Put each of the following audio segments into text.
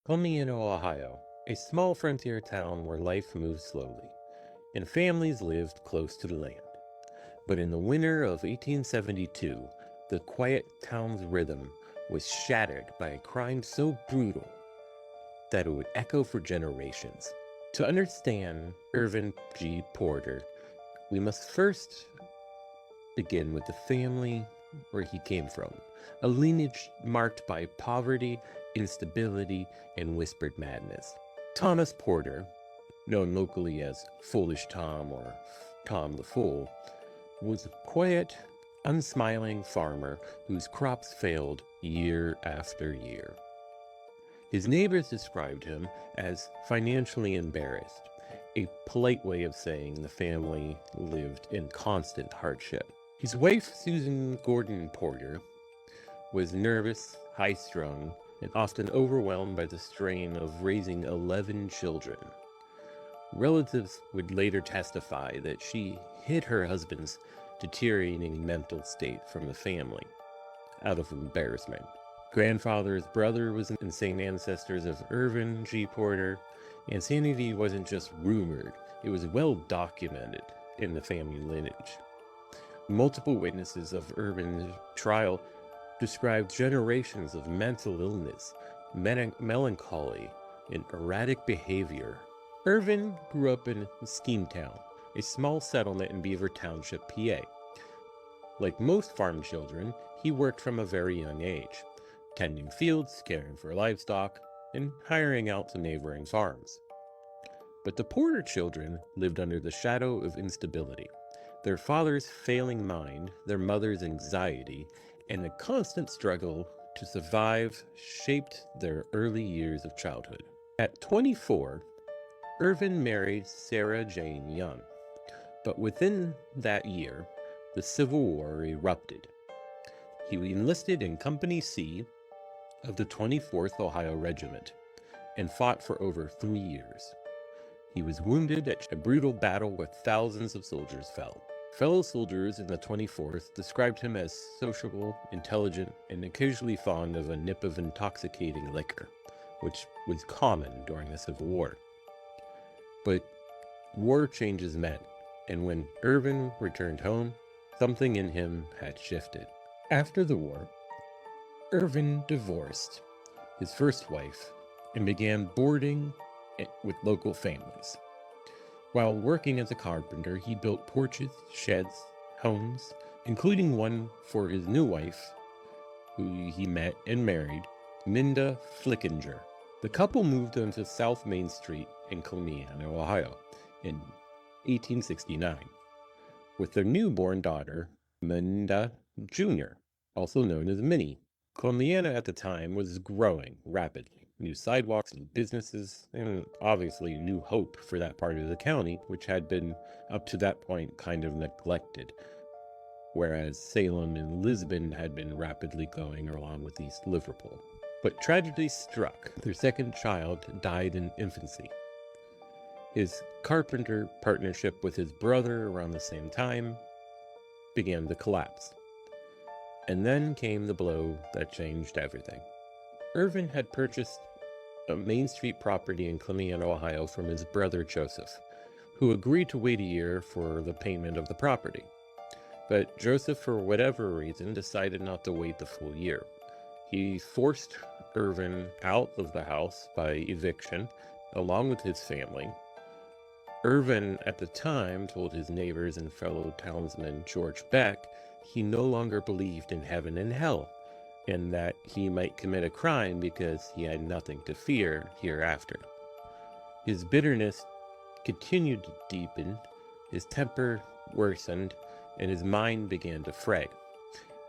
Columbiana, Ohio, a small frontier town where life moved slowly, and families lived close to the land. But in the winter of 1872, the quiet town's rhythm was shattered by a crime so brutal that it would echo for generations. To understand Irvin G. Porter, we must first begin with the family where he came from, a lineage marked by poverty, instability, and whispered madness. Thomas Porter, known locally as Foolish Tom or Tom the Fool, was a quiet, unsmiling farmer whose crops failed year after year. His neighbors described him as financially embarrassed, a polite way of saying the family lived in constant hardship. His wife, Susan Gordon Porter, was nervous, high-strung, and often overwhelmed by the strain of raising 11 children. Relatives would later testify that she hid her husband's deteriorating mental state from the family out of embarrassment. Grandfather's brother was insane ancestors of Irvin G. Porter. Insanity wasn't just rumored, it was well documented in the family lineage. Multiple witnesses of Irvin's trial described generations of mental illness, melancholy, and erratic behavior. Irvin grew up in Steamtown, a small settlement in Beaver Township, PA. Like most farm children, he worked from a very young age, tending fields, caring for livestock, and hiring out to neighboring farms. But the Porter children lived under the shadow of instability. Their father's failing mind, their mother's anxiety, and the constant struggle to survive shaped their early years of childhood. At 24, Irvin married Sarah Jane Young, but within that year, the Civil War erupted. He enlisted in Company C of the 24th Ohio Regiment and fought for over 3 years. He was wounded at a brutal battle where thousands of soldiers fell. Fellow soldiers in the 24th described him as sociable, intelligent, and occasionally fond of a nip of intoxicating liquor, which was common during the Civil War. But war changes men, and when Irvin returned home, something in him had shifted. After the war, Irvin divorced his first wife and began boarding with local families. While working as a carpenter, he built porches, sheds, homes, including one for his new wife, who he met and married, Minda Flickinger. The couple moved onto South Main Street in Columbiana, Ohio, in 1869, with their newborn daughter, Minda Jr., also known as Minnie. Columbiana at the time was growing rapidly. New sidewalks, new businesses, and obviously new hope for that part of the county, which had been, up to that point, kind of neglected, whereas Salem and Lisbon had been rapidly going along with East Liverpool. But tragedy struck. Their second child died in infancy. His carpenter partnership with his brother around the same time began to collapse. And then came the blow that changed everything. Irvin had purchased a Main Street property in Columbiana, Ohio from his brother Joseph, who agreed to wait a year for the payment of the property. But Joseph, for whatever reason, decided not to wait the full year. He forced Irvin out of the house by eviction, along with his family. Irvin, at the time, told his neighbors and fellow townsman George Beck he no longer believed in heaven and hell, and that he might commit a crime because he had nothing to fear hereafter. His bitterness continued to deepen, his temper worsened, and his mind began to fray.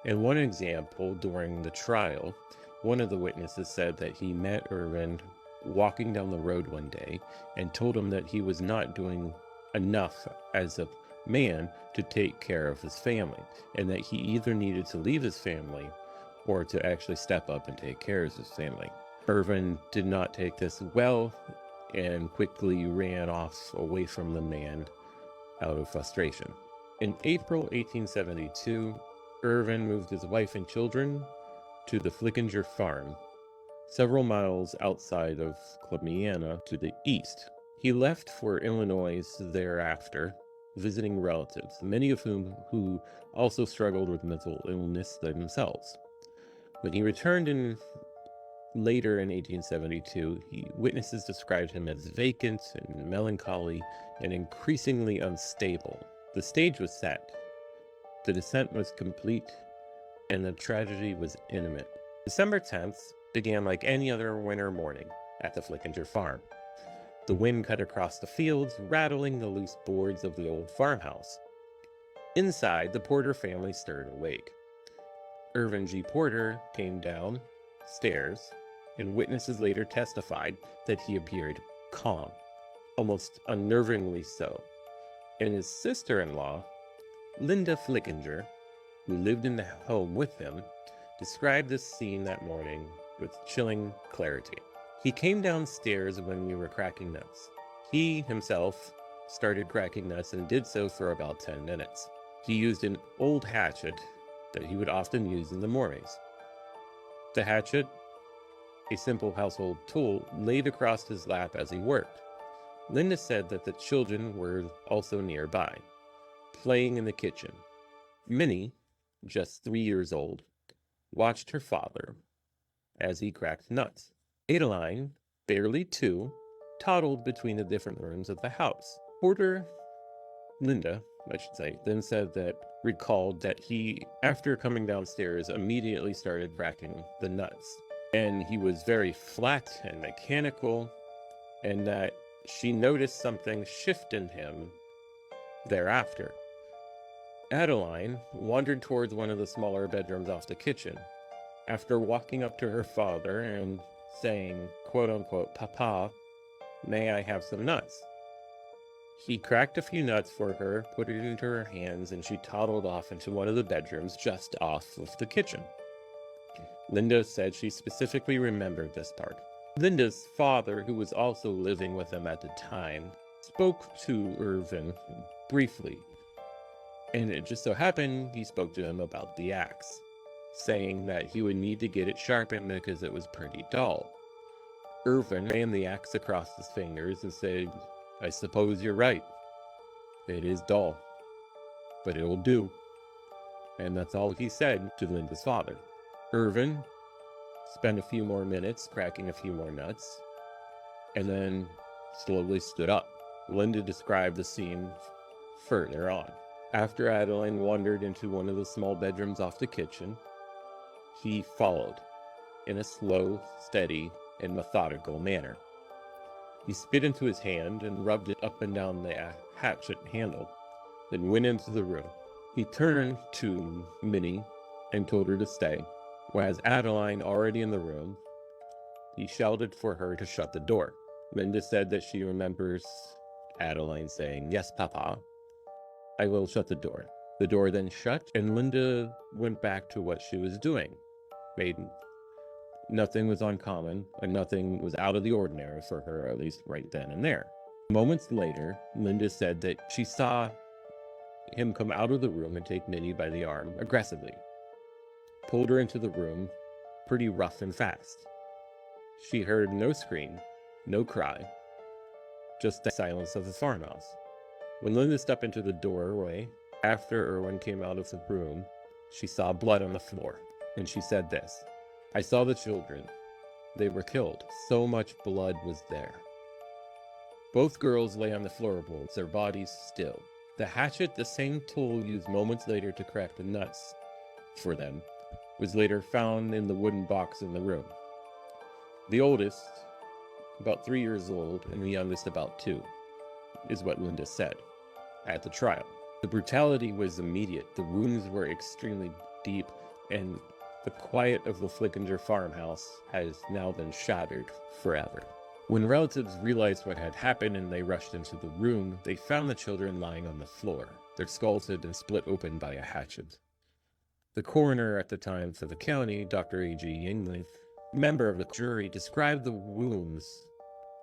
In one example, during the trial, one of the witnesses said that he met Irvin walking down the road one day and told him that he was not doing enough as a man to take care of his family, and that he either needed to leave his family or to actually step up and take care of his family. Irvin did not take this well and quickly ran off away from the man out of frustration. In April 1872, Irvin moved his wife and children to the Flickinger farm, several miles outside of Columbiana to the east. He left for Illinois thereafter, visiting relatives, many of whom who also struggled with mental illness themselves. When he returned later in 1872, witnesses described him as vacant and melancholy and increasingly unstable. The stage was set, the descent was complete, and the tragedy was imminent. December 10th began like any other winter morning at the Flickinger farm. The wind cut across the fields, rattling the loose boards of the old farmhouse. Inside, the Porter family stirred awake. Irvin G. Porter came downstairs, and witnesses later testified that he appeared calm, almost unnervingly so. And his sister-in-law, Linda Flickinger, who lived in the home with him, described this scene that morning with chilling clarity. He came downstairs when we were cracking nuts. He himself started cracking nuts and did so for about 10 minutes. He used an old hatchet that he would often use in the mornings. The hatchet, a simple household tool, laid across his lap as he worked. Linda said that the children were also nearby, playing in the kitchen. Minnie, just 3 years old, watched her father as he cracked nuts. Adeline, barely 2, toddled between the different rooms of the house. Linda, I should say, then recalled that he, after coming downstairs, immediately started cracking the nuts. And he was very flat and mechanical, and that she noticed something shift in him thereafter. Adeline wandered towards one of the smaller bedrooms off the kitchen. After walking up to her father and saying, quote-unquote, "Papa, may I have some nuts?" He cracked a few nuts for her, put it into her hands, and she toddled off into one of the bedrooms just off of the kitchen. Linda said she specifically remembered this part. Linda's father, who was also living with them at the time, spoke to Irvin briefly, and it just so happened he spoke to him about the axe, saying that he would need to get it sharpened because it was pretty dull. Irvin ran the axe across his fingers and said, "I suppose you're right. It is dull, but it'll do." And that's all he said to Linda's father. Irvin spent a few more minutes cracking a few more nuts, and then slowly stood up. Linda described the scene further on. After Adeline wandered into one of the small bedrooms off the kitchen, he followed in a slow, steady, and methodical manner. He spit into his hand and rubbed it up and down the hatchet handle, then went into the room. He turned to Minnie and told her to stay. Whereas Adeline, already in the room, he shouted for her to shut the door. Linda said that she remembers Adeline saying, "Yes, Papa, I will shut the door." The door then shut, and Linda went back to what she was doing. Nothing was uncommon, and nothing was out of the ordinary for her, at least right then and there. Moments later, Linda said that she saw him come out of the room and take Minnie by the arm aggressively. Pulled her into the room pretty rough and fast. She heard no scream, no cry, just the silence of the farmhouse. When Linda stepped into the doorway, after Irwin came out of the room, she saw blood on the floor, and she said this, "I saw the children. They were killed. So much blood was there." Both girls lay on the floorboards, their bodies still. The hatchet, the same tool used moments later to crack the nuts for them, was later found in the wooden box in the room. The oldest, about 3 years old, and the youngest about 2, is what Linda said at the trial. The brutality was immediate. The wounds were extremely deep, and the quiet of the Flickinger farmhouse has now been shattered forever. When relatives realized what had happened and they rushed into the room, they found the children lying on the floor. Their skulls had been split open by a hatchet. The coroner at the time for the county, Dr. A.G. Yingling, member of the jury, described the wounds,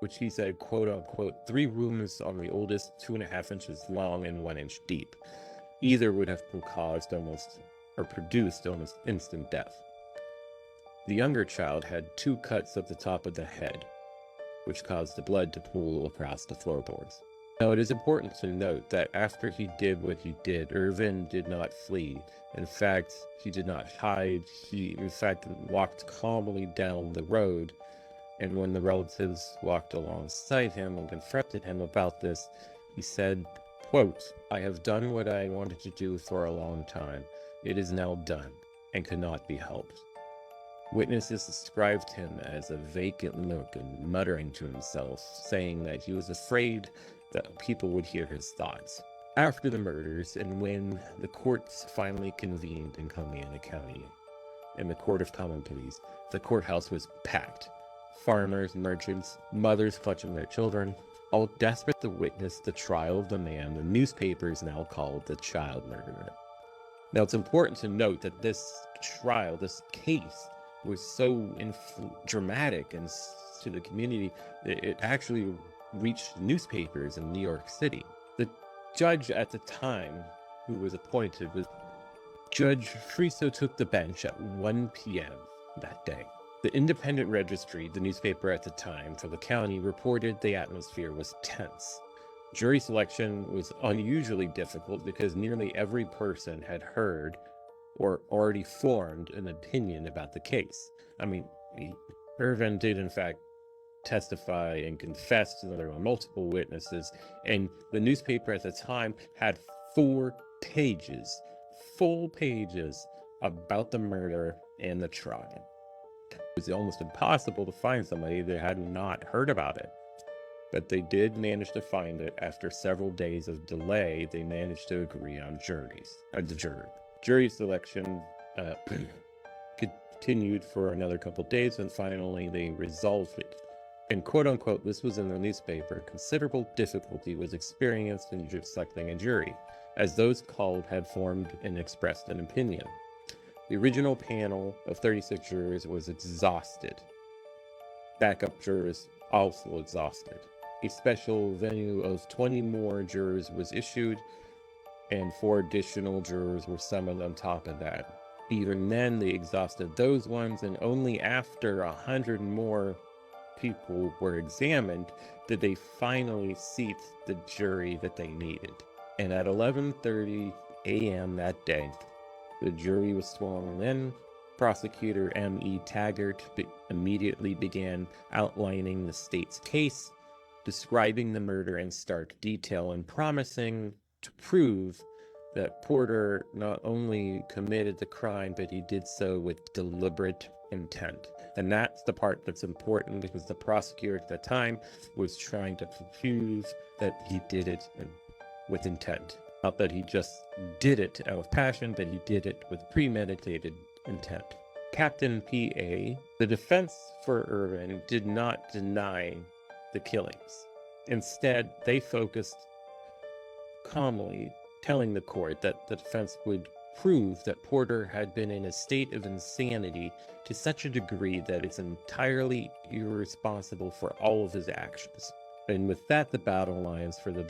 which he said, quote-unquote, 3 wounds on the oldest 2.5 inches long and 1 inch deep. Either would have produced almost instant death. The younger child had 2 cuts at the top of the head, which caused the blood to pool across the floorboards. Now, it is important to note that after he did what he did, Irvin did not flee. In fact, he did not hide. He, in fact, walked calmly down the road. And when the relatives walked alongside him and confronted him about this, he said, quote, "I have done what I wanted to do for a long time. It is now done and cannot be helped." Witnesses described him as a vacant look and muttering to himself, saying that he was afraid that people would hear his thoughts. After the murders, and when the courts finally convened in Columbiana County, in the Court of Common Pleas, the courthouse was packed. Farmers, merchants, mothers clutching their children, all desperate to witness the trial of the man the newspapers now called the child murderer. Now, it's important to note that this trial, this case, was so dramatic and to the community that it actually reached newspapers in New York City. The judge at the time who was appointed was Judge Friso took the bench at 1 p.m. that day. The Independent Registry, the newspaper at the time for the county, reported the atmosphere was tense. Jury selection was unusually difficult because nearly every person had heard or already formed an opinion about the case. I mean, Irvin did in fact testify and confess that there were multiple witnesses, and the newspaper at the time had 4 pages, full pages about the murder and the trial. It was almost impossible to find somebody that had not heard about it. But they did manage to find it. After several days of delay, they managed to agree on the jury. Jury selection continued for another couple days, and finally they resolved it. And quote unquote, this was in the newspaper, considerable difficulty was experienced in selecting a jury, as those called had formed and expressed an opinion. The original panel of 36 jurors was exhausted. Backup jurors also exhausted. A special venue of 20 more jurors was issued, and 4 additional jurors were summoned on top of that. Even then, they exhausted those ones, and only after 100 more people were examined did they finally seat the jury that they needed. And at 11:30 a.m. that day, the jury was sworn in. Prosecutor M.E. Taggart immediately began outlining the state's case, describing the murder in stark detail and promising to prove that Porter not only committed the crime, but he did so with deliberate intent. And that's the part that's important, because the prosecutor at the time was trying to prove that he did it with intent. Not that he just did it out of passion, but he did it with premeditated intent. Captain P.A., the defense for Irvin, did not deny the killings. Instead, they focused calmly, telling the court that the defense would prove that Porter had been in a state of insanity to such a degree that it's entirely irresponsible for all of his actions. And with that, the battle lines for the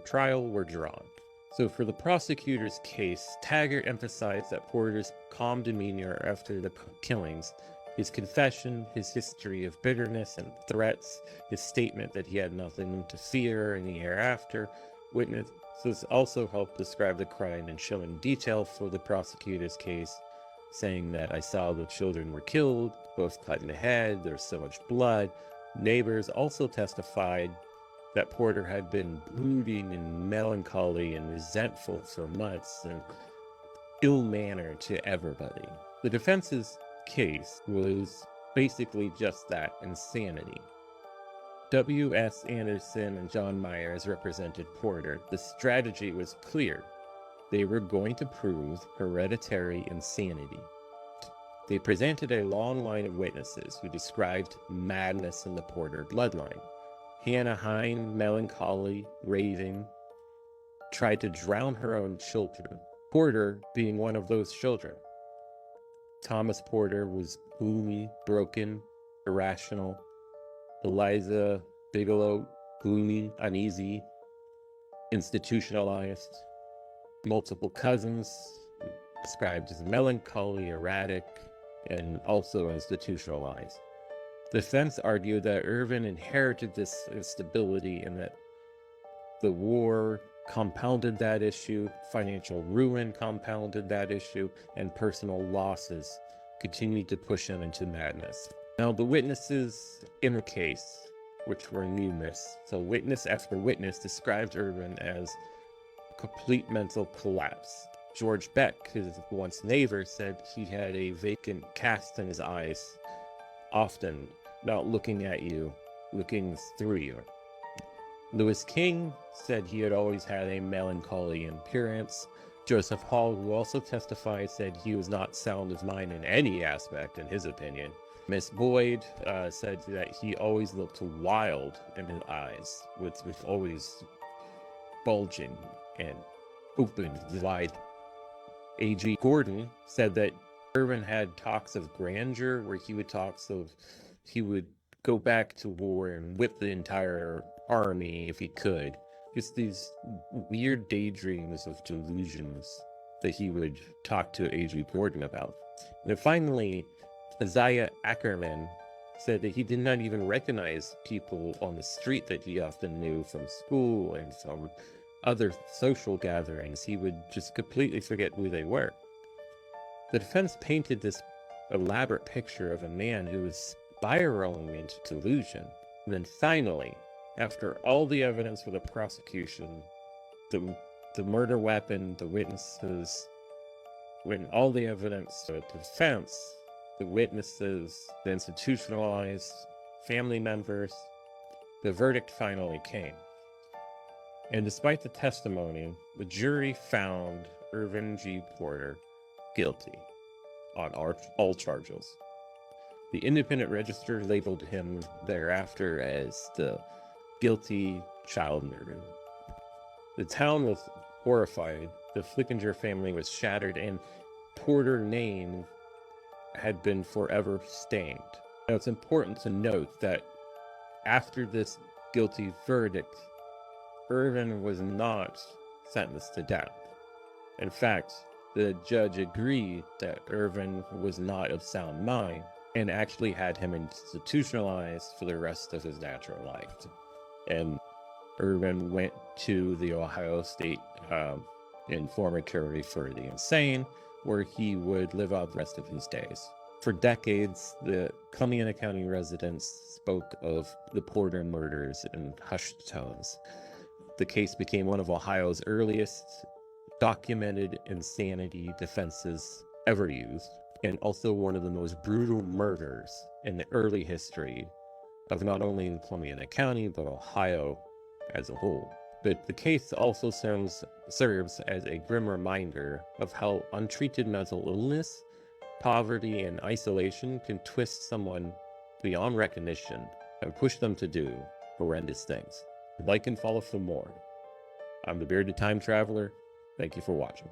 trial were drawn. So for the prosecutor's case, Taggart emphasized that Porter's calm demeanor after the killings, his confession, his history of bitterness and threats, his statement that he had nothing to fear in the hereafter. Witnesses also helped describe the crime in chilling detail for the prosecutor's case, saying that I saw the children were killed, both cut in the head, there's so much blood. Neighbors also testified that Porter had been brooding and melancholy and resentful for months and ill-mannered to everybody. The defense's case was basically just that, insanity. W.S. Anderson and John Myers represented Porter. The strategy was clear. They were going to prove hereditary insanity. They presented a long line of witnesses who described madness in the Porter bloodline. Hannah Hine, melancholy, raving, tried to drown her own children, Porter being one of those children. Thomas Porter was gloomy, broken, irrational. Eliza Bigelow, gloomy, uneasy, institutionalized. Multiple cousins, described as melancholy, erratic, and also institutionalized. The defense argued that Irvin inherited this instability and that the war compounded that issue, financial ruin compounded that issue, and personal losses continued to push him into madness. Now, the witnesses in the case, which were numerous, so witness after witness described Irvin as complete mental collapse. George Beck, his once neighbor, said he had a vacant cast in his eyes, often not looking at you, looking through you. Lewis King said he had always had a melancholy appearance. Joseph Hall, who also testified, said he was not sound of mind in any aspect, in his opinion. Miss Boyd said that he always looked wild in his eyes, with always bulging and open, wide. A.G. Gordon said that Irvin had talks of grandeur, where he would go back to war and whip the entire army if he could. Just these weird daydreams of delusions that he would talk to A.G. Gordon about. And then finally, Isaiah Ackerman said that he did not even recognize people on the street that he often knew from school and from other social gatherings. He would just completely forget who they were. The defense painted this elaborate picture of a man who was spiraling into delusion. And then finally, after all the evidence for the prosecution, the murder weapon, the witnesses, when all the evidence for the defense, the witnesses, the institutionalized family members, the verdict finally came. And despite the testimony, the jury found Irvin G. Porter guilty on all charges. The Independent Register labeled him thereafter as the guilty child murderer. The town was horrified. The Flickinger family was shattered, and Porter's name had been forever stained. Now, it's important to note that after this guilty verdict, Irvin was not sentenced to death. In fact, the judge agreed that Irvin was not of sound mind and actually had him institutionalized for the rest of his natural life. And Irvin went to the Ohio State Reformatory for the Insane, where he would live out the rest of his days. For decades, the Columbiana County residents spoke of the Porter murders in hushed tones. The case became one of Ohio's earliest documented insanity defenses ever used, and also one of the most brutal murders in the early history of not only Columbiana County, but Ohio as a whole. But the case also serves as a grim reminder of how untreated mental illness, poverty, and isolation can twist someone beyond recognition and push them to do horrendous things. Like and follow for more. I'm the Bearded Time Traveler. Thank you for watching.